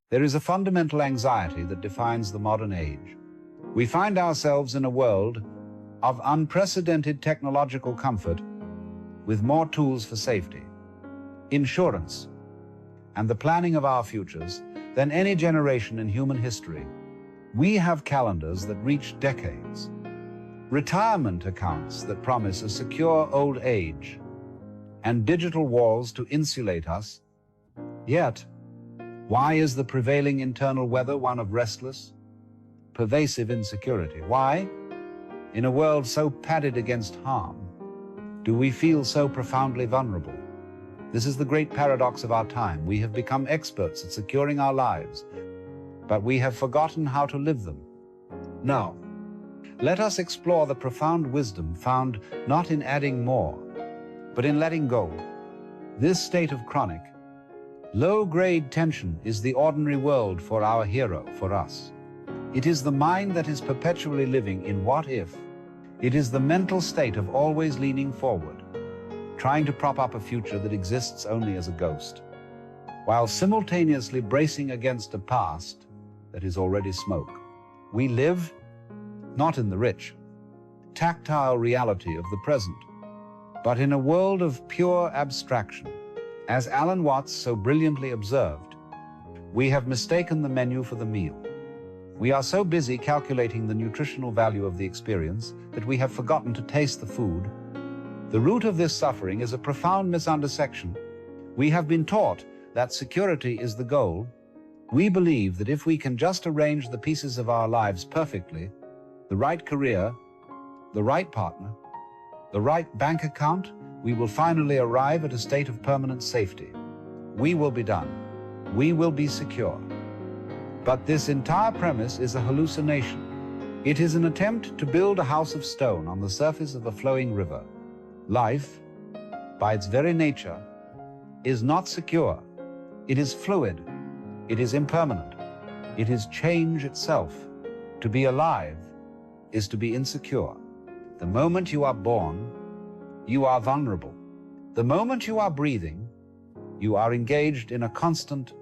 There is a fundamental anxiety that defines the modern age. We find ourselves in a world of unprecedented technological comfort with more tools for safety, insurance, and the planning of our futures than any generation in human history. We have calendars that reach decades, retirement accounts that promise a secure old age, and digital walls to insulate us. Yet, why is the prevailing internal weather one of restless, pervasive insecurity? Why, in a world so padded against harm, do we feel so profoundly vulnerable? This is the great paradox of our time. We have become experts at securing our lives, but we have forgotten how to live them. Now, let us explore the profound wisdom found not in adding more, but in letting go. This state of chronic, low-grade tension is the ordinary world for our hero, for us. It is the mind that is perpetually living in what if. It is the mental state of always leaning forward, trying to prop up a future that exists only as a ghost, while simultaneously bracing against a past that is already smoke. We live not in the rich, tactile reality of the present, but in a world of pure abstraction. As Alanwatts so brilliantly observed, we have mistaken the menu for the meal. We are so busy calculating the nutritional value of the experience that we have forgotten to taste the food. The root of this suffering is a profound misunderstanding. We have been taught that security is the goal. We believe that if we can just arrange the pieces of our lives perfectly, the right career, the right partner, the right bank account, we will finally arrive at a state of permanent safety. We will be done. We will be secure. But this entire premise is a hallucination. It is an attempt to build a house of stone on the surface of a flowing river. Life, by its very nature, is not secure. It is fluid. It is impermanent. It is change itself. To be alive is to be insecure. The moment you are born, you are vulnerable. The moment you are breathing, you are engaged in a constant,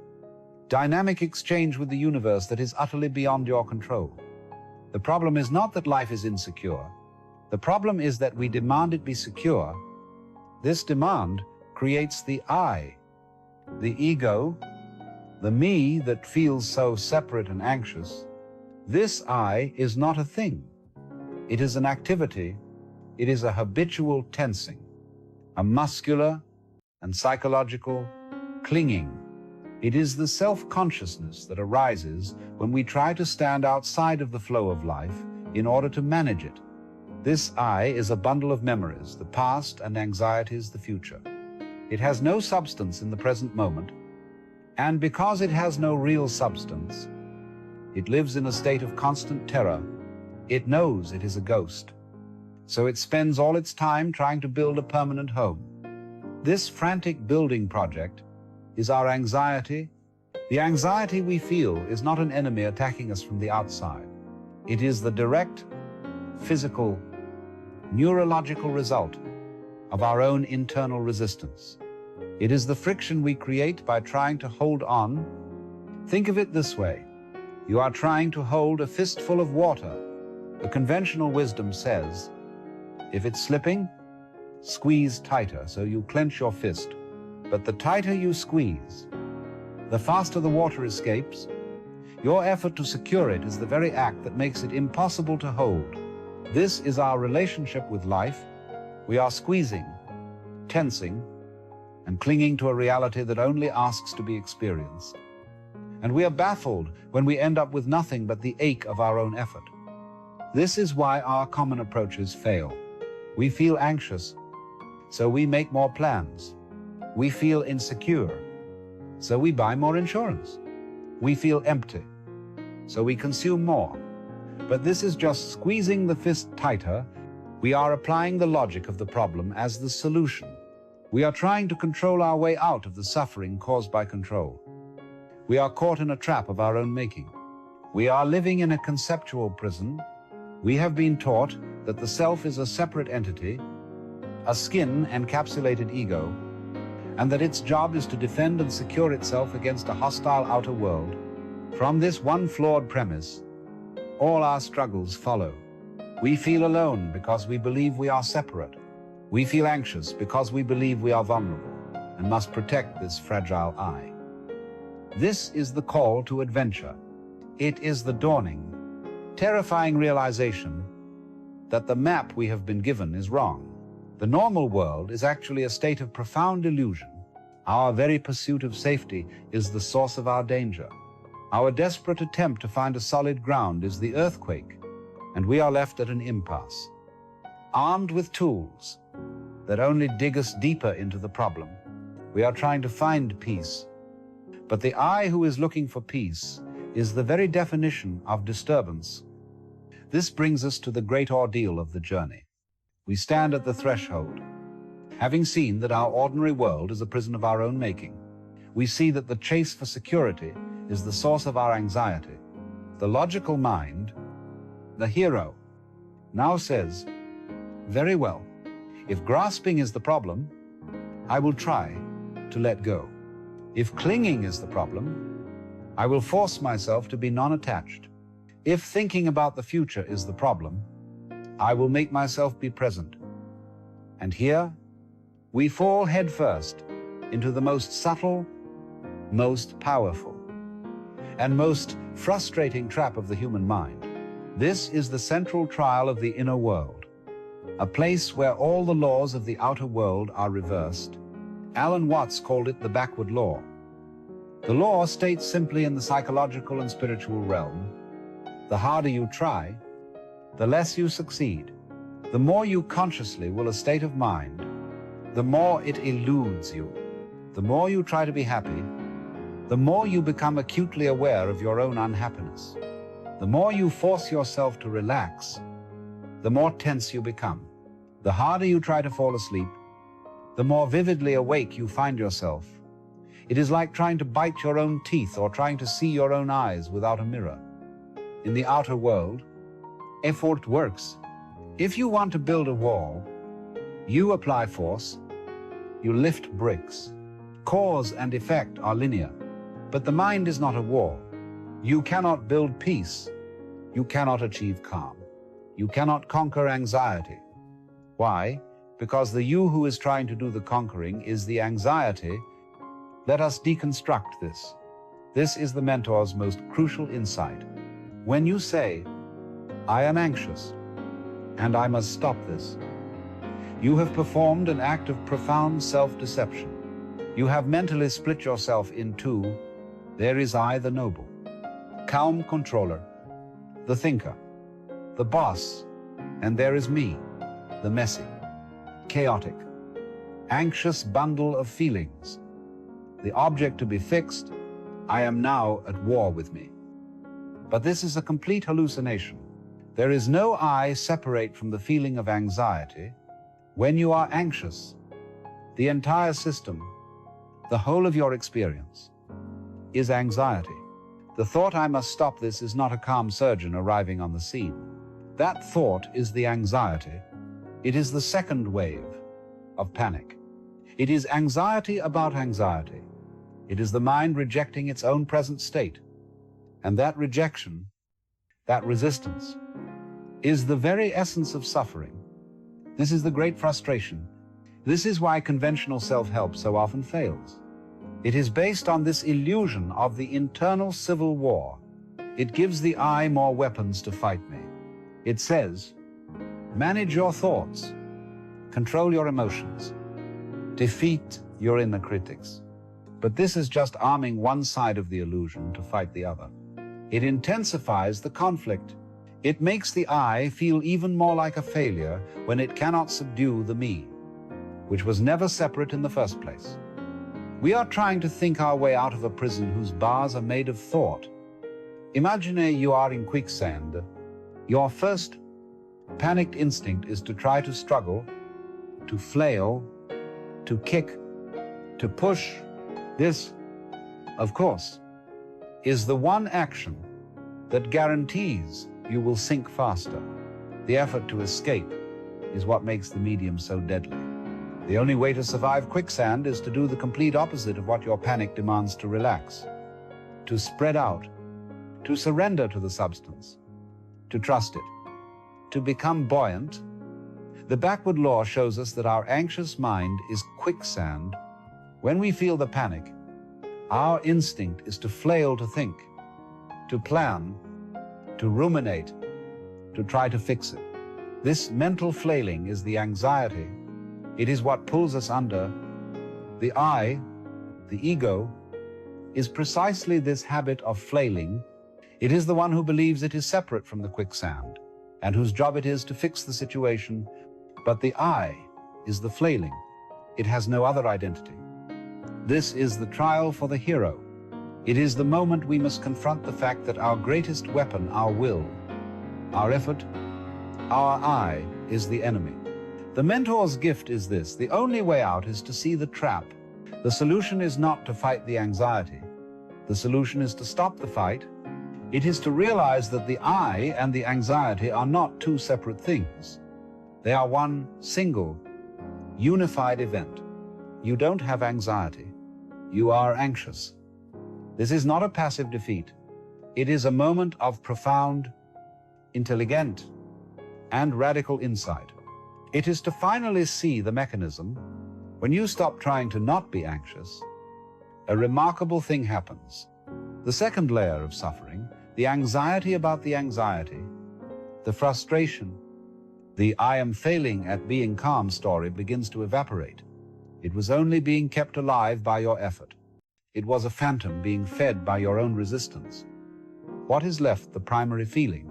dynamic exchange with the universe that is utterly beyond your control. The problem is not that life is insecure. The problem is that we demand it be secure. This demand creates the I, the ego, the me that feels so separate and anxious. This I is not a thing. It is an activity. It is a habitual tensing, a muscular and psychological clinging. It is the self-consciousness that arises when we try to stand outside of the flow of life in order to manage it. This I is a bundle of memories, the past, and anxieties, the future. It has no substance in the present moment, and because it has no real substance, it lives in a state of constant terror. It knows it is a ghost, so it spends all its time trying to build a permanent home. This frantic building project is our anxiety. The anxiety we feel is not an enemy attacking us from the outside. It is the direct, physical, neurological result of our own internal resistance. It is the friction we create by trying to hold on. Think of it this way. You are trying to hold a fistful of water. The conventional wisdom says, if it's slipping, squeeze tighter, so you clench your fist. But the tighter you squeeze, the faster the water escapes. Your effort to secure it is the very act that makes it impossible to hold. This is our relationship with life. We are squeezing, tensing, and clinging to a reality that only asks to be experienced. And we are baffled when we end up with nothing but the ache of our own effort. This is why our common approaches fail. We feel anxious, so we make more plans. We feel insecure, so we buy more insurance. We feel empty, so we consume more. But this is just squeezing the fist tighter. We are applying the logic of the problem as the solution. We are trying to control our way out of the suffering caused by control. We are caught in a trap of our own making. We are living in a conceptual prison. We have been taught that the self is a separate entity, a skin-encapsulated ego, and that its job is to defend and secure itself against a hostile outer world. From this one flawed premise, all our struggles follow. We feel alone because we believe we are separate. We feel anxious because we believe we are vulnerable and must protect this fragile I. This is the call to adventure. It is the dawning, terrifying realization that the map we have been given is wrong. The normal world is actually a state of profound illusion. Our very pursuit of safety is the source of our danger. Our desperate attempt to find a solid ground is the earthquake, and we are left at an impasse. Armed with tools that only dig us deeper into the problem, we are trying to find peace. But the I who is looking for peace is the very definition of disturbance. This brings us to the great ordeal of the journey. We stand at the threshold. Having seen that our ordinary world is a prison of our own making, we see that the chase for security is the source of our anxiety. The logical mind, the hero, now says, very well, if grasping is the problem, I will try to let go. If clinging is the problem, I will force myself to be non-attached. If thinking about the future is the problem, I will make myself be present. And here, we fall headfirst into the most subtle, most powerful, and most frustrating trap of the human mind. This is the central trial of the inner world, a place where all the laws of the outer world are reversed. Alanwatts called it the backward law. The law states simply in the psychological and spiritual realm, the harder you try, the less you succeed. The more you consciously will a state of mind, the more it eludes you. The more you try to be happy, the more you become acutely aware of your own unhappiness. The more you force yourself to relax, the more tense you become. The harder you try to fall asleep, the more vividly awake you find yourself. It is like trying to bite your own teeth or trying to see your own eyes without a mirror. In the outer world, effort works. If you want to build a wall, you apply force, you lift bricks. Cause and effect are linear, but the mind is not a wall. You cannot build peace. You cannot achieve calm. You cannot conquer anxiety. Why? Because the you who is trying to do the conquering is the anxiety. Let us deconstruct this. This is the mentor's most crucial insight. When you say, I am anxious, and I must stop this, you have performed an act of profound self-deception. You have mentally split yourself in two. There is I, the noble, calm controller, the thinker, the boss, and there is me, the messy, chaotic, anxious bundle of feelings. The object to be fixed, I am now at war with me. But this is a complete hallucination. There is no I separate from the feeling of anxiety. When you are anxious, the entire system, the whole of your experience, is anxiety. The thought I must stop this is not a calm surgeon arriving on the scene. That thought is the anxiety. It is the second wave of panic. It is anxiety about anxiety. It is the mind rejecting its own present state. And that rejection, that resistance, is the very essence of suffering. This is the great frustration. This is why conventional self-help so often fails. It is based on this illusion of the internal civil war. It gives the I more weapons to fight me. It says, manage your thoughts, control your emotions, defeat your inner critics. But this is just arming one side of the illusion to fight the other. It intensifies the conflict. It makes the I feel even more like a failure when it cannot subdue the me, which was never separate in the first place. We are trying to think our way out of a prison whose bars are made of thought. Imagine you are in quicksand. Your first panicked instinct is to try to struggle, to flail, to kick, to push. This, of course, is the one action that guarantees you will sink faster. The effort to escape is what makes the medium so deadly. The only way to survive quicksand is to do the complete opposite of what your panic demands: to relax, to spread out, to surrender to the substance, to trust it, to become buoyant. The backward law shows us that our anxious mind is quicksand. When we feel the panic, our instinct is to flail, to think, to plan, to ruminate, to try to fix it. This mental flailing is the anxiety. It is what pulls us under. The I, the ego, is precisely this habit of flailing. It is the one who believes it is separate from the quicksand and whose job it is to fix the situation. But the I is the flailing. It has no other identity. This is the trial for the hero. It is the moment we must confront the fact that our greatest weapon, our will, our effort, our I, is the enemy. The mentor's gift is this: the only way out is to see the trap. The solution is not to fight the anxiety. The solution is to stop the fight. It is to realize that the I and the anxiety are not two separate things. They are one single, unified event. You don't have anxiety. You are anxious. This is not a passive defeat. It is a moment of profound, intelligent, and radical insight. It is to finally see the mechanism. When you stop trying to not be anxious, a remarkable thing happens. The second layer of suffering, the anxiety about the anxiety, the frustration, the I am failing at being calm story begins to evaporate. It was only being kept alive by your effort. It was a phantom being fed by your own resistance. What is left? The primary feeling,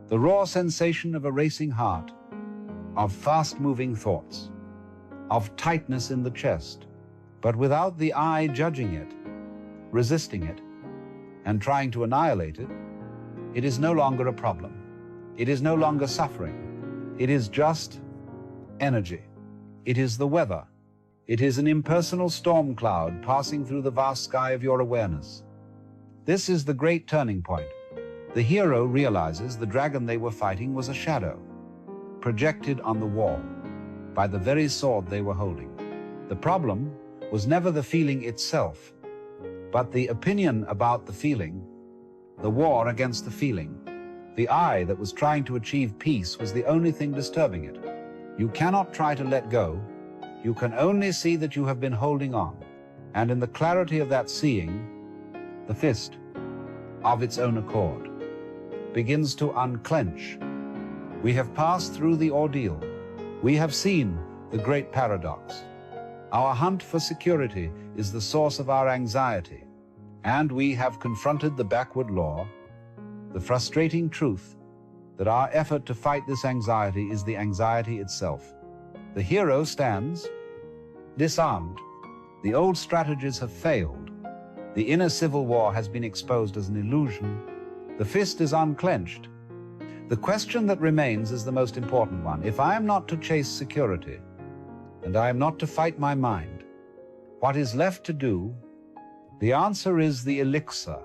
the raw sensation of a racing heart, of fast-moving thoughts, of tightness in the chest, but without the I judging it, resisting it, and trying to annihilate it. It is no longer a problem. It is no longer suffering. It is just energy. It is the weather. It is an impersonal storm cloud passing through the vast sky of your awareness. This is the great turning point. The hero realizes the dragon they were fighting was a shadow, projected on the wall by the very sword they were holding. The problem was never the feeling itself, but the opinion about the feeling, the war against the feeling. The I that was trying to achieve peace was the only thing disturbing it. You cannot try to let go. You can only see that you have been holding on. And in the clarity of that seeing, the fist, of its own accord, begins to unclench. We have passed through the ordeal. We have seen the great paradox. Our hunt for security is the source of our anxiety, and we have confronted the backward law, the frustrating truth that our effort to fight this anxiety is the anxiety itself. The hero stands disarmed. The old strategies have failed. The inner civil war has been exposed as an illusion. The fist is unclenched. The question that remains is the most important one. If I am not to chase security, and I am not to fight my mind, what is left to do? The answer is the elixir.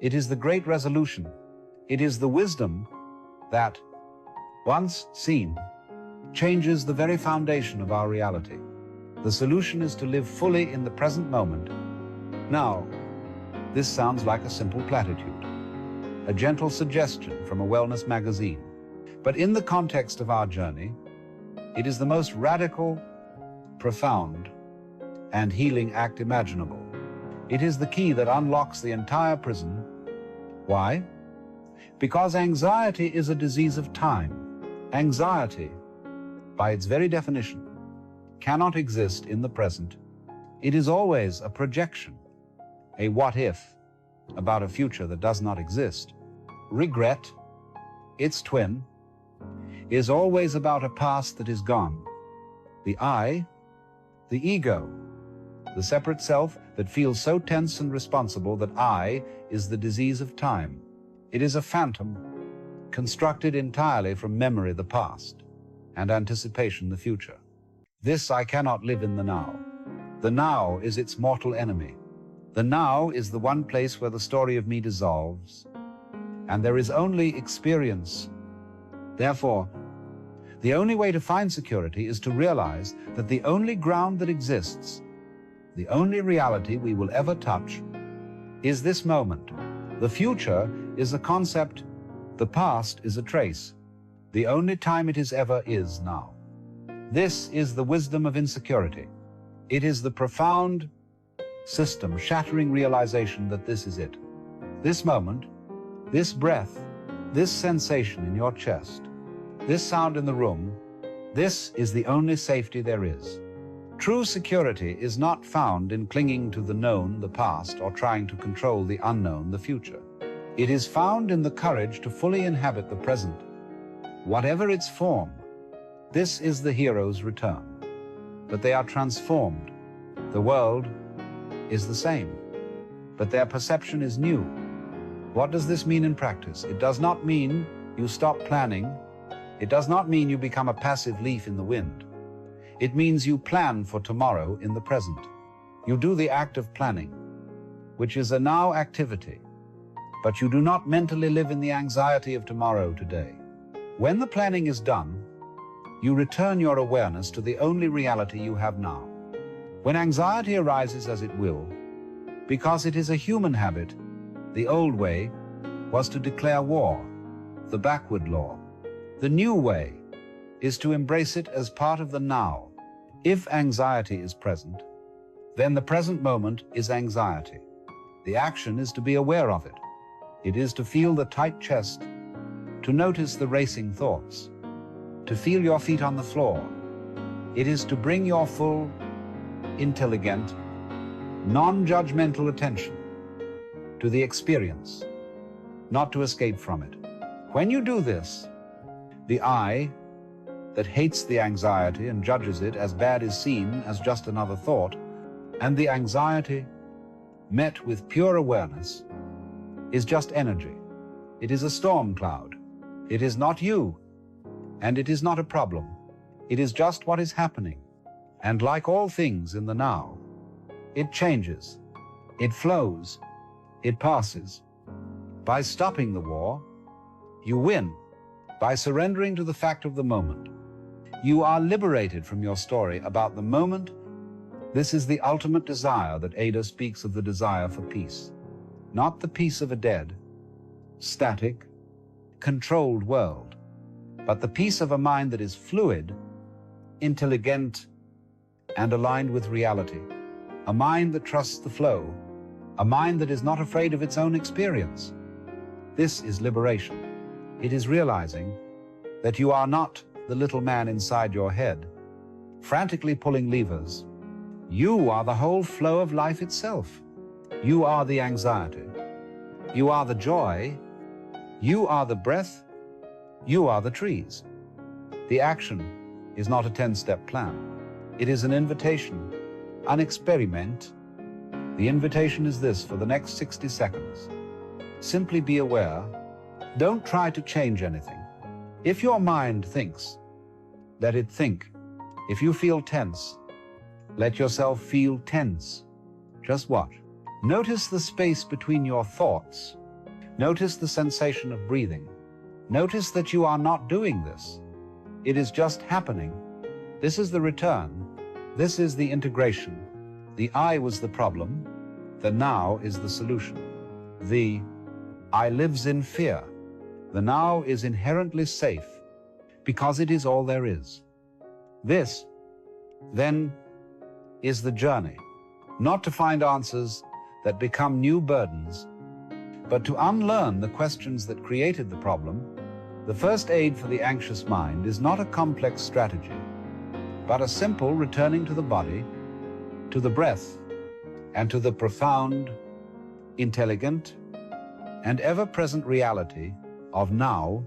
It is the great resolution. It is the wisdom that, once seen, changes the very foundation of our reality. The solution is to live fully in the present moment. Now, this sounds like a simple platitude, a gentle suggestion from a wellness magazine. But in the context of our journey, it is the most radical, profound, and healing act imaginable. It is the key that unlocks the entire prison. Why? Because anxiety is a disease of time. Anxiety, by its very definition, cannot exist in the present. It is always a projection, a what-if, about a future that does not exist. Regret, its twin, is always about a past that is gone. The I, the ego, the separate self that feels so tense and responsible that I is the disease of time. It is a phantom, constructed entirely from memory the past, and anticipation the future. This I cannot live in the now. The now is its mortal enemy. The now is the one place where the story of me dissolves, and there is only experience. Therefore, the only way to find security is to realize that the only ground that exists, the only reality we will ever touch, is this moment, The future is a concept, the past is a trace. The only time it is ever is now. This is the wisdom of insecurity. It is the profound, system-shattering realization that this is it. This moment, this breath, this sensation in your chest, this sound in the room, this is the only safety there is. True security is not found in clinging to the known, the past, or trying to control the unknown, the future. It is found in the courage to fully inhabit the present, whatever its form. This is the hero's return. But they are transformed. The world is the same, but their perception is new. What does this mean in practice? It does not mean you stop planning. It does not mean you become a passive leaf in the wind. It means you plan for tomorrow in the present. You do the act of planning, which is a now activity, but you do not mentally live in the anxiety of tomorrow today. When the planning is done, you return your awareness to the only reality you have now. When anxiety arises, as it will, because it is a human habit, the old way was to declare war, the backward law. The new way is to embrace it as part of the now. If anxiety is present, then the present moment is anxiety. The action is to be aware of it. It is to feel the tight chest, to notice the racing thoughts, to feel your feet on the floor. It is to bring your full, intelligent, non-judgmental attention to the experience, not to escape from it. When you do this, the I that hates the anxiety and judges it as bad is seen as just another thought, and the anxiety, met with pure awareness, is just energy. It is a storm cloud. It is not you, and it is not a problem. It is just what is happening. And like all things in the now, it changes, it flows, it passes. By stopping the war, you win. By surrendering to the fact of the moment, you are liberated from your story about the moment. This is the ultimate desire that Ada speaks of, the desire for peace. Not the peace of a dead, static, controlled world, but the peace of a mind that is fluid, intelligent, and aligned with reality. A mind that trusts the flow, a mind that is not afraid of its own experience. This is liberation. It is realizing that you are not the little man inside your head, frantically pulling levers. You are the whole flow of life itself. You are the anxiety. You are the joy. You are the breath. You are the trees. The action is not a 10-step plan. It is an invitation, an experiment. The invitation is this: for the next 60 seconds, simply be aware. Don't try to change anything. If your mind thinks, let it think. If you feel tense, let yourself feel tense. Just watch. Notice the space between your thoughts. Notice the sensation of breathing. Notice that you are not doing this. It is just happening. This is the return. This is the integration. The I was the problem. The now is the solution. The I lives in fear. The now is inherently safe because it is all there is. This, then, is the journey, not to find answers that become new burdens, but to unlearn the questions that created the problem. The first aid for the anxious mind is not a complex strategy, but a simple returning to the body, to the breath, and to the profound, intelligent, and ever-present reality of now